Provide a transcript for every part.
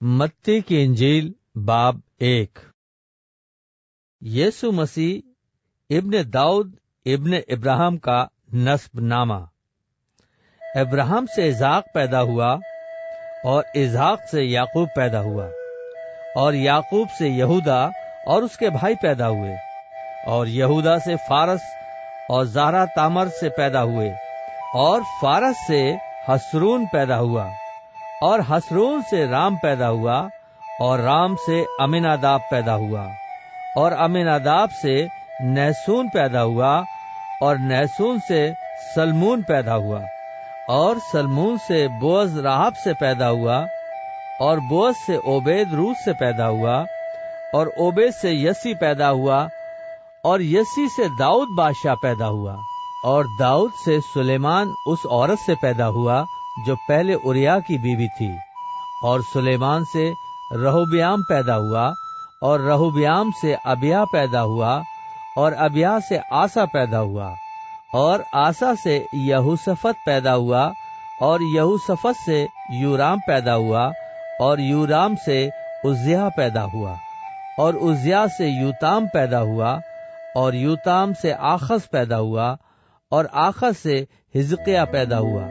متی کی انجیل باب 1۔ یسوع مسیح ابن داؤد ابن ابراہیم کا نسب نامہ۔ ابراہیم سے اسحاق پیدا ہوا، اور اسحاق سے یعقوب پیدا ہوا، اور یعقوب سے یہودا اور اس کے بھائی پیدا ہوئے، اور یہودا سے فارس اور زہرہ تامر سے پیدا ہوئے، اور فارس سے حسرون پیدا ہوا، اور حسرون سے رام پیدا ہوا، اور رام سے امیناداب پیدا ہوا، اور امیناداب سے نحسون پیدا ہوا، اور نحسون سے سلمون پیدا ہوا، اور سلمون سے بوعز راحب سے پیدا ہوا، اور بوعز سے اوبید روت سے پیدا ہوا، اور اوبید سے یسی پیدا ہوا، اور یسی سے داؤد بادشاہ پیدا ہوا، اور داؤد سے سلیمان اس عورت سے پیدا ہوا جو پہلے اوریا کی بیوی تھی، اور سلیمان سے رہوبیام پیدا ہوا، اور رہوبیام سے ابیا پیدا ہوا، اور ابیا سے آسا پیدا ہوا، اور آسا سے یہوشفت پیدا ہوا، اور یہوشفت سے یورام پیدا ہوا، اور یورام سے عزیہ پیدا ہوا، اور عزیہ سے یوتام پیدا ہوا، اور یوتام سے آخز پیدا ہوا، اور آخز سے حزقیہ پیدا ہوا،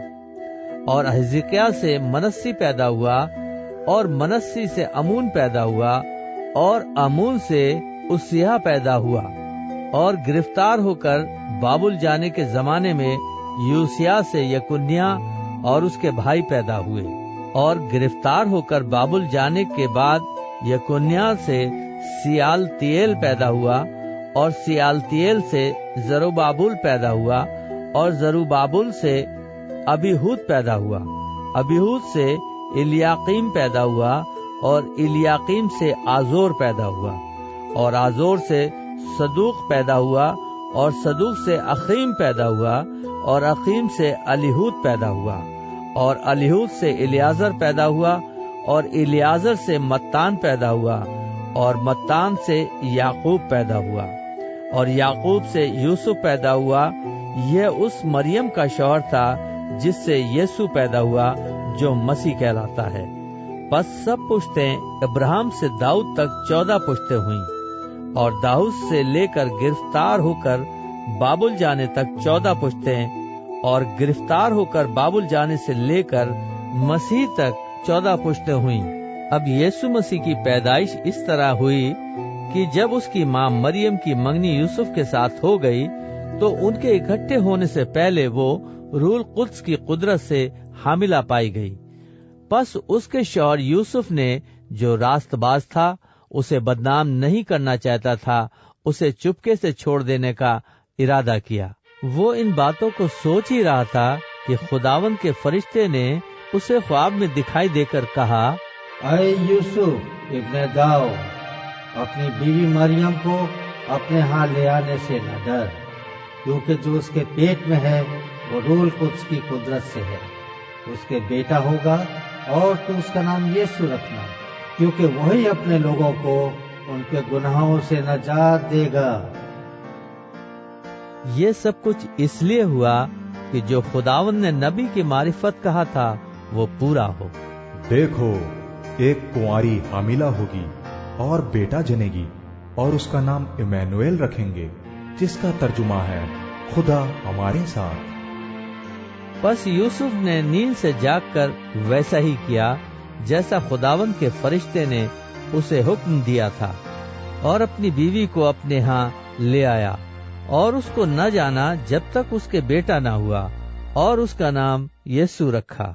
اور حزقیہ سے منسی پیدا ہوا، اور منسی سے امون پیدا ہوا، اور امون سے عصیہ پیدا ہوا، اور گرفتار ہو کر بابل جانے کے زمانے میں یوسیہ سے یکونیہ اور اس کے بھائی پیدا ہوئے، اور گرفتار ہو کر بابل جانے کے بعد یکونیہ سے سیالتیل پیدا ہوا، اور سیالتیل سے زروبابل پیدا ہوا، اور زروبابل سے ابیہود پیدا ہوا، ابیہود سے الیاقیم پیدا ہوا، اور الیاقیم سے آزور پیدا ہوا، اور آزور سے صدوق پیدا ہوا، اور صدوق سے اخیم پیدا ہوا، اور اخیم سے الیہود پیدا ہوا، اور الیہود سے الیعزر پیدا ہوا، اور الیعزر سے متان پیدا ہوا، اور متان سے یعقوب پیدا ہوا، اور یعقوب سے یوسف پیدا ہوا۔ یہ اس مریم کا شوہر تھا جس سے یسوع پیدا ہوا جو مسیح کہلاتا ہے۔ پس سب پشتیں ابراہیم سے داؤد تک 14 پشتیں ہوئیں، اور داؤد سے لے کر گرفتار ہو کر بابل جانے تک 14 پشتیں، اور گرفتار ہو کر بابل جانے سے لے کر مسیح تک 14 پشتیں ہوئیں۔ اب یسوع مسیح کی پیدائش اس طرح ہوئی کہ جب اس کی ماں مریم کی منگنی یوسف کے ساتھ ہو گئی تو ان کے اکٹھے ہونے سے پہلے وہ روح القدس کی قدرت سے حاملہ پائی گئی۔ پس اس کے شوہر یوسف نے، جو راست باز تھا، اسے بدنام نہیں کرنا چاہتا تھا، اسے چپکے سے چھوڑ دینے کا ارادہ کیا۔ وہ ان باتوں کو سوچ ہی رہا تھا کہ خداوند کے فرشتے نے اسے خواب میں دکھائی دے کر کہا، اے یوسف ابن داؤد، اپنی بیوی مریم کو اپنے ہاں لے آنے سے نہ ڈر، کیونکہ جو اس کے پیٹ میں ہے وہ روح القدس کی قدرت سے ہے۔ اس کے بیٹا ہوگا، اور تو اس کا نام یسوع رکھنا، کیونکہ وہی اپنے لوگوں کو ان کے گناہوں سے نجات دے گا۔ یہ سب کچھ اس لیے ہوا کہ جو خداوند نے نبی کی معرفت کہا تھا وہ پورا ہو۔ دیکھو، ایک کنواری حاملہ ہوگی اور بیٹا جنے گی، اور اس کا نام ایمانویل رکھیں گے، جس کا ترجمہ ہے خدا ہمارے ساتھ۔ پس یوسف نے نیند سے جاگ کر ویسا ہی کیا جیسا خداوند کے فرشتے نے اسے حکم دیا تھا، اور اپنی بیوی کو اپنے ہاں لے آیا، اور اس کو نہ جانا جب تک اس کے بیٹا نہ ہوا، اور اس کا نام یسوع رکھا۔